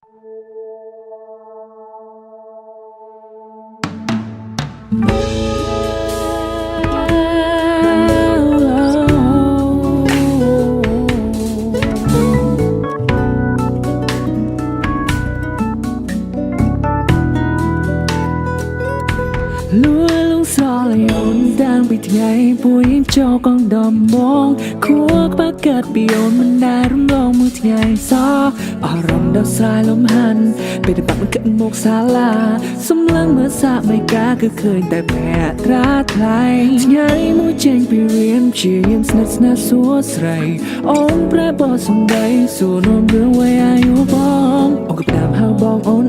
luôn gió lại ồn đang bị ngày buổi cho con đầm mong khuất bát cát bị ồnมันได้รุ่มลงมือថ្ងៃซออารมณ์ดาวสายลมหันเป็นบักมันเกิดหมกสาลาสมลังเมื่อสาไม่กล้าก็เคยแต่แพ้รักใครថ្ងៃមួយចេញពីរៀនជាយាមស្និទ្ធស្នាលសួស្ដីអូនប្រែបោះសំដីសួរនាំរឿងវ័យអាយុបងអូនក៏តាមហៅបងអូន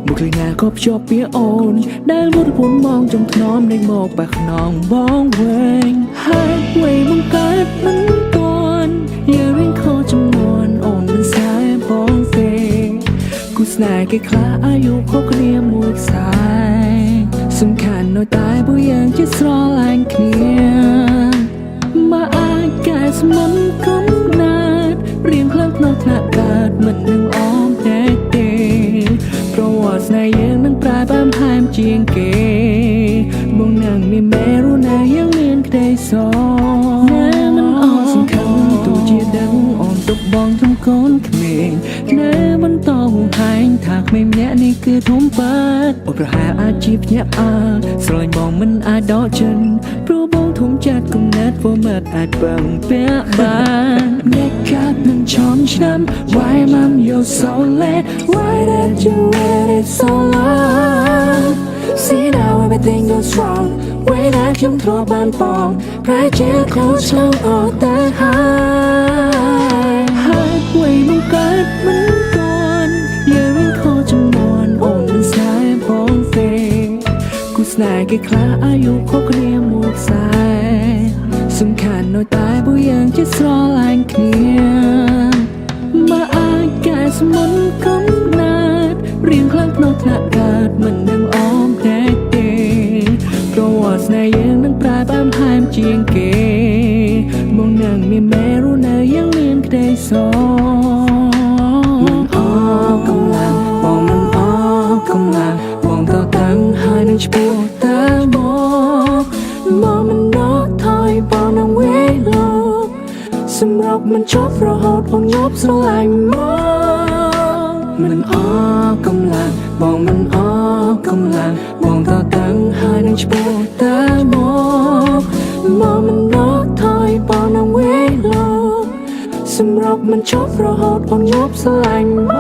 មកឃើញណាក៏ភ្ជាប់ពីអូនដែលមុតពុនมองจงថ្នមនៃមកបាក់ខ្នងបងវែងហើយវ័យបង្កើតមិនទាន់อย่าเร่งขอจำนวนអូនមិនสายបងទេគូស្នេហ៍គេខ្លះអាយុខុសគ្នាមួយខ្សែសំខាន់នៅតែពួកយើងជាស្រឡាញ់គ្នាមកអាចកែស្មុនកំណាត់រៀងខ្លាំងក្នុងថ្នាក់កើតមិននឹងអមតែទេប្រវត្តិស្នេហ៍យើងនឹងប្រែបែបហែមជាងគេបងនឹងមានមេរុណាยังមានក្តីសោកណែមិនអស់សំខាន់ទោះជាដឹងអូនទុកបងចំកូនក្មេងណែបន្តហួងហែងថាក្មេងម្នាក់នេះគឺធំបាត់អូនប្រហែលអាចជាភ្ញាក់ស្រឡាញ់បងមិនអាចដកចិនព្រោះបងធំចាត់គំនិតព្រមអាចបឹងពាក់បានអ្នកកាត់នឹងឈំឆ្នាំ Why mom you so late Why did you wait it so long See now everything goes wrong ពេលណាខ្ញុំធ្លាប់បានបងប្រែជាខូចឆ្លងអត់តែហើយវ័យបង្កើតមិនទាន់យើងរៀងខុសចំនួនអូនមិនស្នេហ៍បងទេគូស្នេហ៍គេខ្លះអាយុខុសគ្នាមួយខ្សែសំខាន់នៅតែពួកយើងជាស្រឡាញ់គ្នាមកអាចកែស្មុនកំណាត់រៀងខ្លាំងក្នុងថ្នាក់កើតមិននឹងអមតែទេប្រវត្តិស្នេហ៍យើងនឹងប្រែបែបហែមជាងគេមកនឹងមានមេរុណាยังមានក្តីសោកមិនអស់កម្លាំងបងមិនអស់កម្លាំងបងតតាំងហើយនឹងឈ្មោះតែមកមិនណត់ថយបងនឹងវេលោកសម្រាប់មិនចប់រហូតបងញប់ស្រឡាញ់មកមិនអស់កម្លាំងបងមិនអស់កម្លាំងបងតតាំងហើយនឹងឈ្មោះតែមកមិនណត់ថយបងនឹងវេលោកសម្រាប់មិនចប់រហូតបងញប់ស្រឡាញ់មក